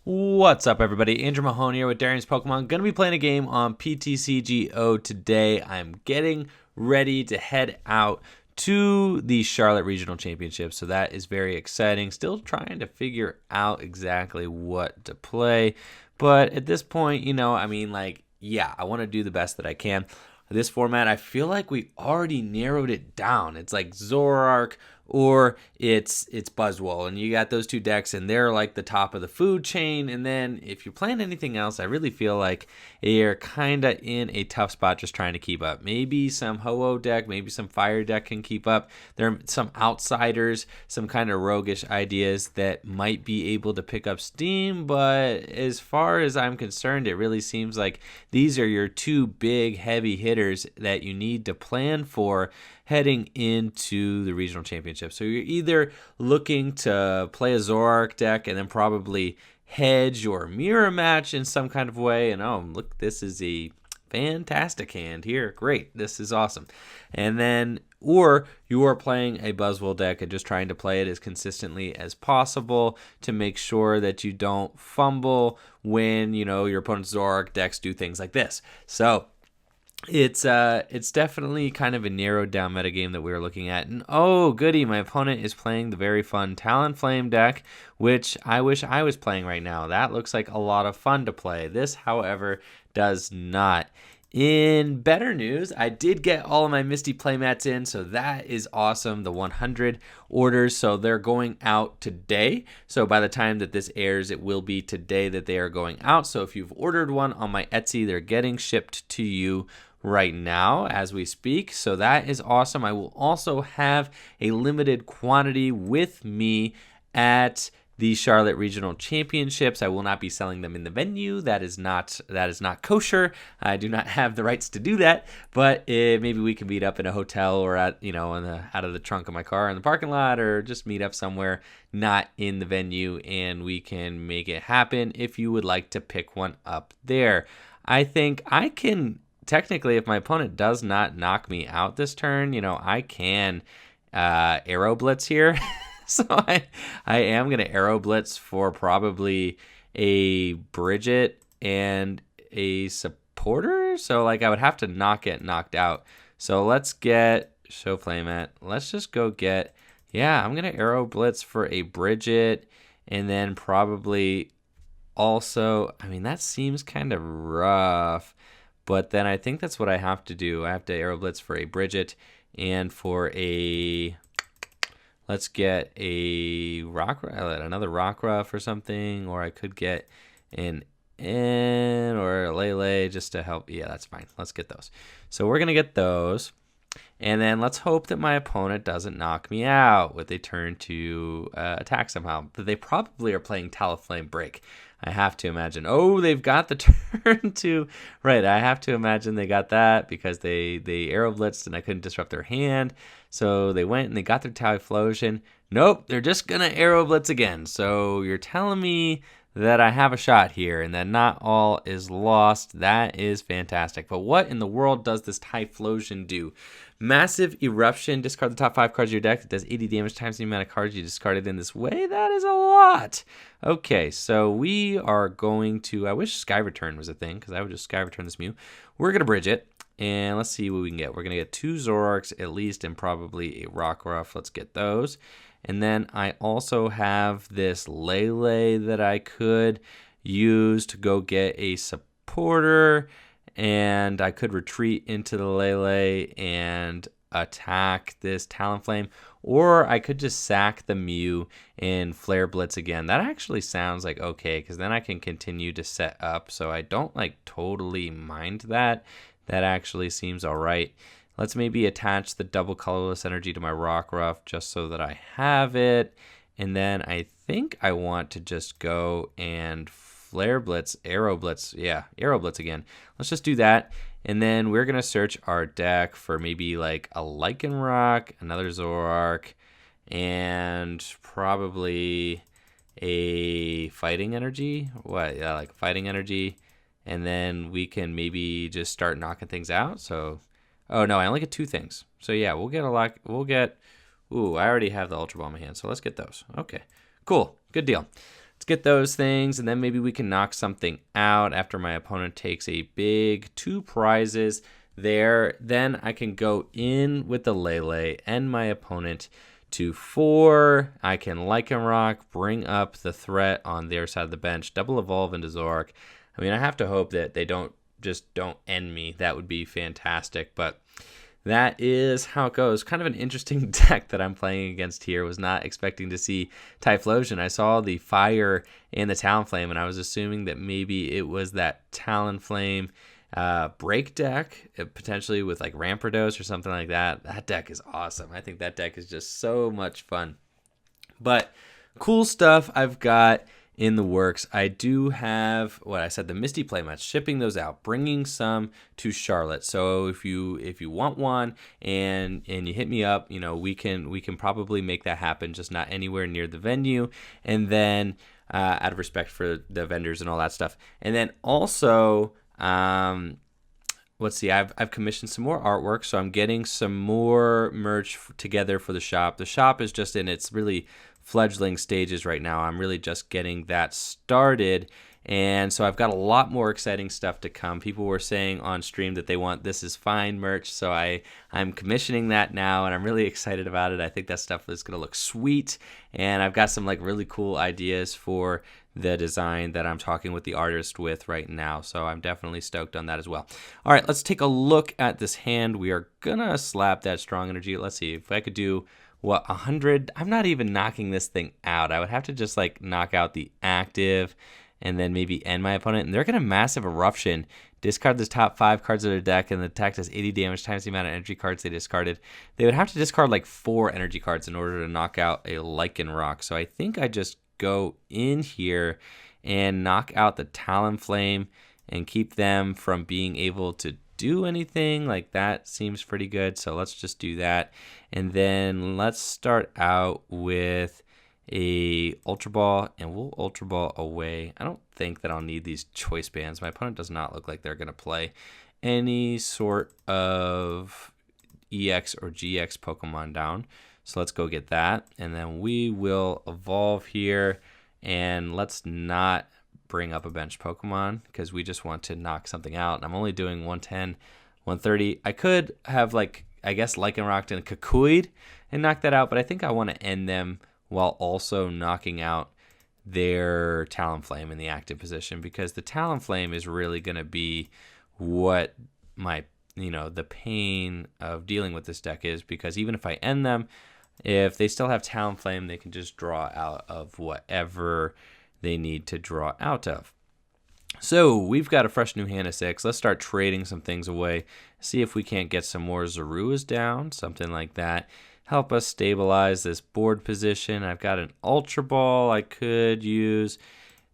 What's up, everybody? Andrew Mahone here with Darian's Pokemon. Gonna be playing a game on Ptcgo today. I'm getting ready to head out to the Charlotte Regional Championship, so that is very exciting. Still trying to figure out exactly what to play, but at this point, yeah, I want to do the best that I can. This format, I feel like we already narrowed it down. It's like Zoroark or it's Buzzwole, and you got those two decks, and they're like the top of the food chain. And then if you're playing anything else, I really feel like you're kind of in a tough spot just trying to keep up. Maybe some Ho-Oh deck, maybe some Fire deck can keep up. There are some outsiders, some kind of roguish ideas that might be able to pick up steam, but as far as I'm concerned, it really seems like these are your two big heavy hitters that you need to plan for heading into the regional championship. So you're either looking to play a Zoroark deck and then probably hedge or mirror match in some kind of way. And oh, look, this is a fantastic hand here. Great. This is awesome. And then, or you are playing a Buzzwole deck and just trying to play it as consistently as possible to make sure that you don't fumble when, your opponent's Zoroark decks do things like this. So it's definitely kind of a narrowed down metagame that we were looking at. And oh goody, my opponent is playing the very fun Talonflame deck, which I wish I was playing right now. That looks like a lot of fun to play. This, however, does not. In better news, I did get all of my Misty playmats in, so that is awesome. The 100 orders, so they're going out today. So by the time that this airs, it will be today that they are going out. So if you've ordered one on my Etsy, they're getting shipped to you right now as we speak. So that is awesome. I will also have a limited quantity with me at the Charlotte Regional Championships. I will not be selling them in the venue. That is not kosher. I do not have the rights to do that. But maybe we can meet up in a hotel or at out of the trunk of my car in the parking lot, or just meet up somewhere not in the venue, and we can make it happen. If you would like to pick one up there, I think I can. Technically, if my opponent does not knock me out this turn, I can Arrow Blitz here. So I am going to Arrow Blitz for probably a Bridget and a supporter. So I would have to not get knocked out. So let's get show playmat. Let's just go get, I'm going to Arrow Blitz for a Bridget, and then probably also, that seems kind of rough. But then I think that's what I have to do. I have to Arrow Blitz for a Bridget and for a... Let's get a another Rockruff or something. Or I could get an N or a Lele just to help. Yeah, that's fine. Let's get those. So we're going to get those. And then let's hope that my opponent doesn't knock me out with a turn to attack somehow. But they probably are playing Talonflame Break. I have to imagine. Oh, they've got the turn to... Right, I have to imagine they got that because they Arrow Blitzed and I couldn't disrupt their hand. So they went and they got their Typhlosion. Nope, they're just going to Arrow Blitz again. So you're telling me that I have a shot here and that not all is lost. That is fantastic. But what in the world does this Typhlosion do? Massive Eruption. Discard the top 5 cards of your deck. It does 80 damage times the amount of cards you discarded in this way. That is a lot. Okay, so we are going to... I wish Sky Return was a thing, because I would just Sky Return this Mew. We're going to bridge it, and let's see what we can get. We're going to get 2 Zoroarks at least, and probably a Rockruff. Let's get those. And then I also have this Lele that I could use to go get a supporter, and I could retreat into the Lele and attack this Talonflame, or I could just sack the Mew and Flare Blitz again. That actually sounds like okay, because then I can continue to set up, so I don't totally mind that. That actually seems all right. Let's maybe attach the double colorless energy to my Rockruff just so that I have it. And then I think I want to just go and Flare Blitz, Arrow Blitz. Yeah, Arrow Blitz again. Let's just do that. And then we're going to search our deck for maybe a Lycanroc, another Zoroark, and probably a Fighting Energy. What? Yeah, Fighting Energy. And then we can maybe just start knocking things out. So... Oh, no, I only get 2 things. So, yeah, we'll get a lot. Ooh, I already have the Ultra Ball in my hand, so let's get those. Okay, cool. Good deal. let's get those things, and then maybe we can knock something out after my opponent takes a big 2 prizes there. Then I can go in with the Lele, end my opponent to 4. I can Lycanroc, bring up the threat on their side of the bench, double evolve into Zoroark. I mean, I have to hope that they don't end me. That would be fantastic, but that is how it goes. Kind of an interesting deck that I'm playing against here. Was not expecting to see Typhlosion. I saw the fire and the Talonflame, and I was assuming that maybe it was that Talonflame break deck, potentially with like Rampardos or something like that. That deck is awesome. I think that deck is just so much fun. But cool stuff I've got in the works. I do have what I said, the Misty playmats, shipping those out, bringing some to Charlotte. So if you want one and you hit me up, we can probably make that happen, just not anywhere near the venue. And then out of respect for the vendors and all that stuff. And then also let's see, I've commissioned some more artwork, so I'm getting some more merch together for the shop. The shop is just in its really fledgling stages right now. I'm really just getting that started, and so I've got a lot more exciting stuff to come. People were saying on stream that they want This Is Fine merch, so I'm commissioning that now, and I'm really excited about it. I think that stuff is going to look sweet, and I've got some like really cool ideas for the design that I'm talking with the artist with right now, so I'm definitely stoked on that as well. All right, let's take a look at this hand. We are gonna slap that strong energy. Let's see if I could do 100. I'm not even knocking this thing out. I would have to just like knock out the active and then maybe end my opponent, and they're gonna massive eruption, discard the top 5 cards of their deck, and the attack does 80 damage times the amount of energy cards they discarded. They would have to discard like 4 energy cards in order to knock out a Lycanroc. So I think I just go in here and knock out the Talonflame and keep them from being able to do anything. Like that seems pretty good, so let's just do that. And then let's start out with a Ultra Ball, and we'll Ultra Ball away. I don't think that I'll need these choice bands. My opponent does not look like they're going to play any sort of EX or GX Pokemon down. So let's go get that, and then we will evolve here, and let's not bring up a bench Pokemon because we just want to knock something out. And I'm only doing 110, 130. I could have I guess Lycanroc and Kakuid and knock that out, but I think I want to end them while also knocking out their Talonflame in the active position, because the Talonflame is really going to be what my the pain of dealing with this deck is, because even if I end them, if they still have Talonflame, they can just draw out of whatever they need to draw out of. So we've got a fresh new hand of 6. Let's start trading some things away. See if we can't get some more Zoruas down, something like that. Help us stabilize this board position. I've got an Ultra Ball I could use,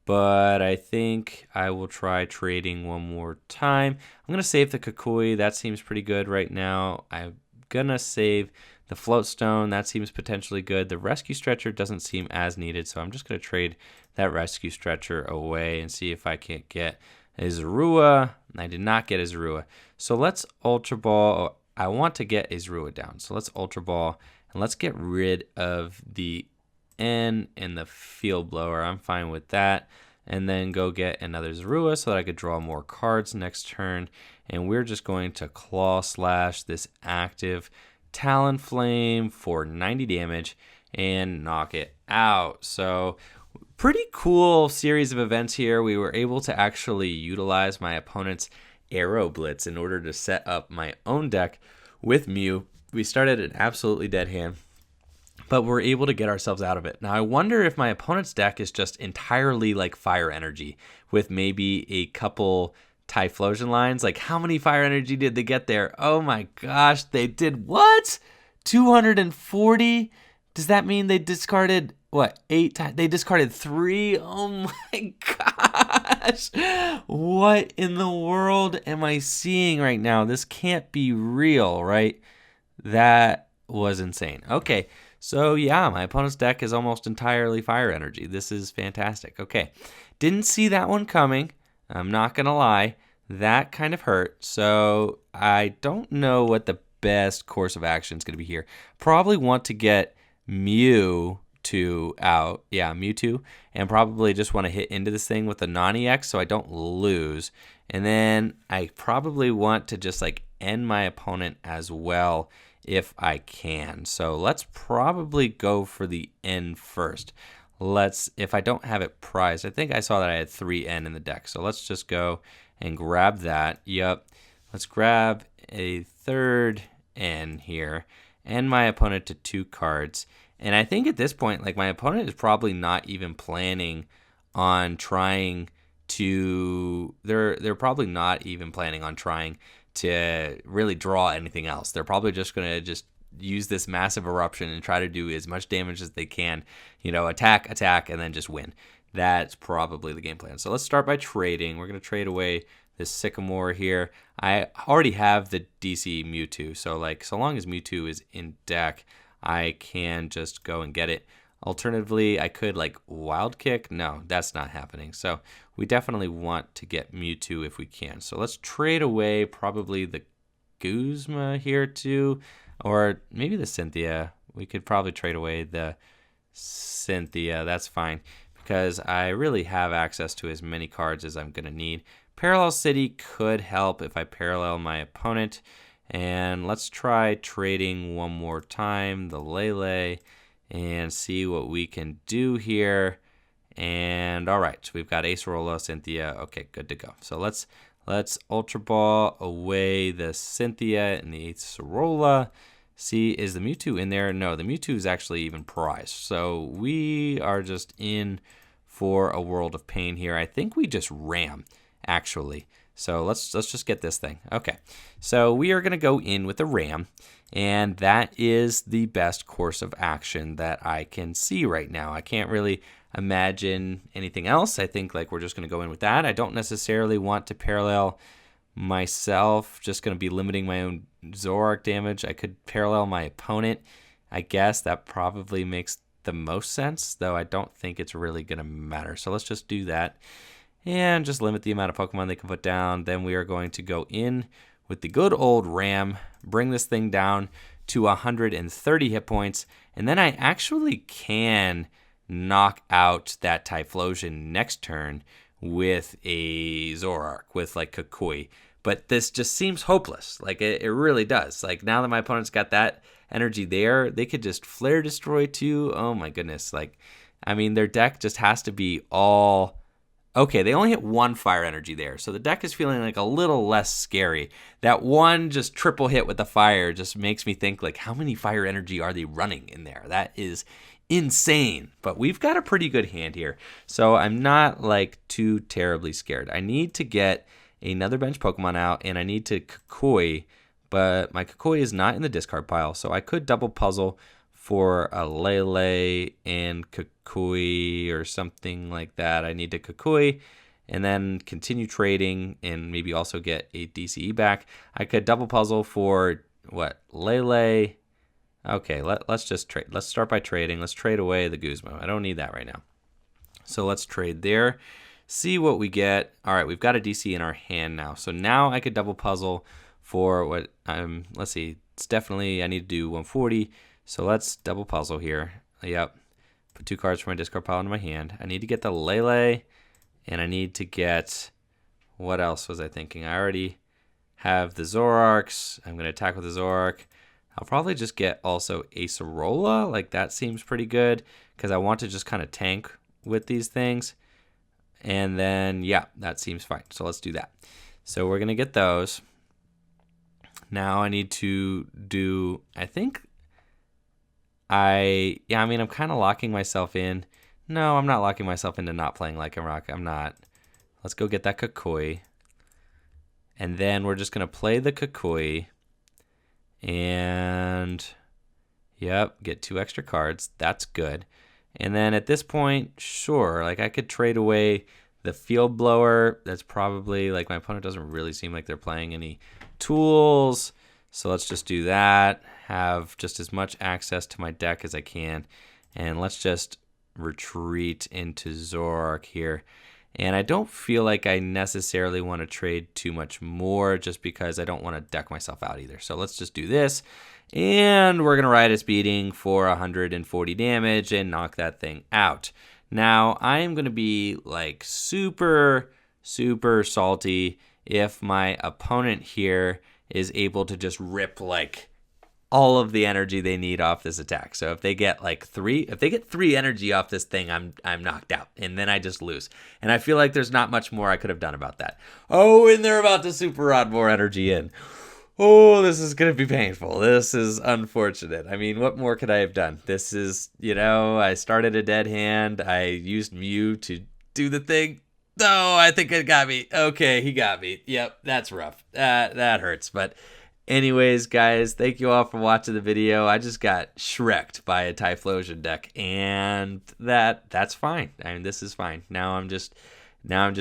but I think I will try trading one more time. I'm going to save the Kukui. That seems pretty good right now. I'm going to save the Float Stone. That seems potentially good. The Rescue Stretcher doesn't seem as needed, so I'm just going to trade that Rescue Stretcher away and see if I can't get a Zorua. I did not get a Zorua. So let's Ultra Ball. Oh, I want to get a Zorua down. So let's Ultra Ball, and let's get rid of the N and the Field Blower. I'm fine with that. And then go get another Zorua so that I could draw more cards next turn. And we're just going to Claw Slash this active Talonflame for 90 damage and knock it out. So pretty cool series of events here. We were able to actually utilize my opponent's Arrow Blitz in order to set up my own deck with Mew. We started an absolutely dead hand, but we're able to get ourselves out of it. Now I wonder if my opponent's deck is just entirely like Fire Energy with maybe a couple Typhlosion lines. Like, how many Fire Energy did they get there? Oh my gosh, they did what? 240? Does that mean they discarded what, 8 times? They discarded 3? Oh my gosh. What in the world am I seeing right now? This can't be real, right? That was insane. Okay, so yeah, my opponent's deck is almost entirely Fire Energy. This is fantastic. Okay, didn't see that one coming. I'm not going to lie. That kind of hurt. So I don't know what the best course of action is going to be here. Probably want to get Mew to out. Yeah, Mewtwo. And probably just want to hit into this thing with a non-EX so I don't lose. And then I probably want to just like end my opponent as well if I can. So let's probably go for the end first. If I don't have it prized, I think I saw that I had 3N in the deck. So let's just go and grab that. Yep. Let's grab a third N here and my opponent to 2 cards. And I think at this point, like my opponent is probably not even planning on trying to, they're probably not even planning on trying to really draw anything else. They're probably just going to just use this massive eruption and try to do as much damage as they can, attack, and then just win. That's probably the game plan. So let's start by trading. We're going to trade away this Sycamore here. I already have the DC Mewtwo, so so long as Mewtwo is in deck, I can just go and get it. Alternatively, I could Wild Kick. No, that's not happening. So we definitely want to get Mewtwo if we can. So let's trade away probably the Guzma here too, or maybe the Cynthia. We could probably trade away the Cynthia. That's fine because I really have access to as many cards as I'm going to need. Parallel City could help if I parallel my opponent. And let's try trading one more time, the Lele, and see what we can do here. And all right, so we've got Acerola, Cynthia. Okay, good to go. So let's Ultra Ball away the Cynthia and the Acerola. See, is the Mewtwo in there? No, the Mewtwo is actually even prized. So we are just in for a world of pain here. I think we just ram, actually. So let's just get this thing. Okay, so we are going to go in with a ram, and that is the best course of action that I can see right now. I can't really imagine anything else. I think we're just going to go in with that. I don't necessarily want to parallel myself, just going to be limiting my own Zoroark damage. I could parallel my opponent. I guess that probably makes the most sense, though I don't think it's really going to matter. So let's just do that. And just limit the amount of Pokemon they can put down. Then we are going to go in with the good old Ram, bring this thing down to 130 hit points, and then I actually can knock out that Typhlosion next turn with a Zoroark, with Kukui. But this just seems hopeless. It really does. Now that my opponent's got that energy there, they could just Flare Destroy too. Oh my goodness. Their deck just has to be all... Okay, they only hit 1 fire energy there, so the deck is feeling a little less scary. That one just triple hit with the fire just makes me think, how many fire energy are they running in there? That is insane. But we've got a pretty good hand here, so I'm not, too terribly scared. I need to get another bench Pokemon out, and I need to Kukui, but my Kukui is not in the discard pile, so I could double puzzle for a Lele and Kukui or something like that. I need to Kukui and then continue trading and maybe also get a DCE back. I could double puzzle for Lele. Okay, let's just trade. Let's start by trading. Let's trade away the Guzma. I don't need that right now. So let's trade there. See what we get. All right, we've got a DC in our hand now. So now I could double puzzle for what let's see. It's definitely I need to do 140. So let's double puzzle here. Yep. Put 2 cards from my discard pile into my hand. I need to get the Lele, and I need to get... What else was I thinking? I already have the Zoroarks. I'm going to attack with the Zoroark. I'll probably just get also Acerola. That seems pretty good, because I want to just kind of tank with these things. And then, yeah, that seems fine. So let's do that. So we're going to get those. Now I need to do... I think... I'm kind of locking myself in. No, I'm not locking myself into not playing Lycanroc. I'm not. Let's go get that Kukui. And then we're just going to play the Kukui. And, yep, get 2 extra cards. That's good. And then at this point, sure, I could trade away the Field Blower. That's probably, my opponent doesn't really seem like they're playing any tools. So let's just do that, have just as much access to my deck as I can, and let's just retreat into Zoroark here. And I don't feel like I necessarily want to trade too much more just because I don't want to deck myself out either. So let's just do this. And we're going to Riotous Beating for 140 damage and knock that thing out. Now, I am going to be like super salty if my opponent here is able to just rip like all of the energy they need off this attack. So if they get like three energy off this thing, I'm knocked out, and then I just lose. And I feel like there's not much more I could have done about that. Oh, and they're about to Super Rod more energy in. Oh, this is going to be painful. This is unfortunate. I mean, what more could I have done? This is, I started a dead hand. I used Mew to do the thing. Oh, I think it got me. Okay, he got me. Yep, that's rough. That hurts. But anyways, guys, thank you all for watching the video. I just got shreked by a Typhlosion deck, and that's fine. I mean, this is fine. Now I'm just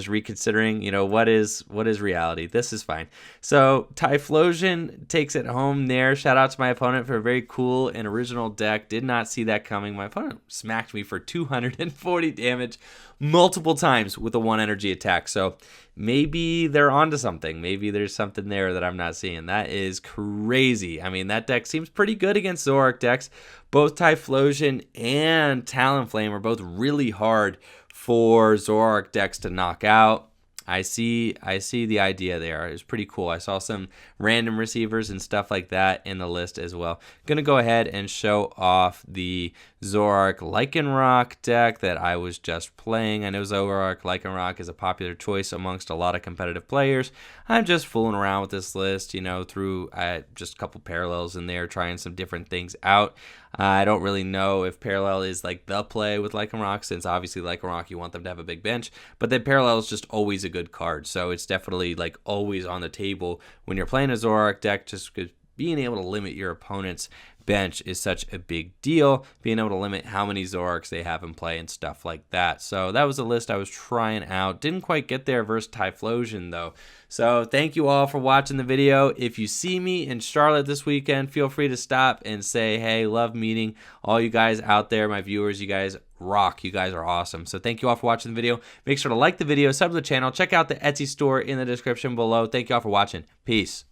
reconsidering, what is reality. This is fine. So Typhlosion takes it home there. Shout out to my opponent for a very cool and original deck. Did not see that coming. My opponent smacked me for 240 damage multiple times with a 1 energy attack. So maybe they're onto something. Maybe there's something there that I'm not seeing. That is crazy. I mean, that deck seems pretty good against Zoroark decks. Both Typhlosion and Talonflame are both really hard for Zoroark decks to knock out. I see the idea there. It's pretty cool. I saw some random receivers and stuff like that in the list as well. Gonna go ahead and show off the Zoroark Lycanroc deck that I was just playing. I know Zoroark Lycanroc is a popular choice amongst a lot of competitive players. I'm just fooling around with this list, through just a couple parallels in there, trying some different things out. I don't really know if Parallel is like the play with Lycanroc, since obviously Lycanroc, you want them to have a big bench, but then Parallel is just always a good card. So it's definitely like always on the table when you're playing a Zoroark deck, just because being able to limit your opponent's bench is such a big deal, being able to limit how many Zoroarks they have in play and stuff like that. So that was a list I was trying out. Didn't quite get there versus Typhlosion though. So thank you all for watching the video. If you see me in Charlotte this weekend, feel free to stop and say, hey, love meeting all you guys out there, my viewers. You guys rock. You guys are awesome. So thank you all for watching the video. Make sure to like the video, sub to the channel, check out the Etsy store in the description below. Thank you all for watching. Peace.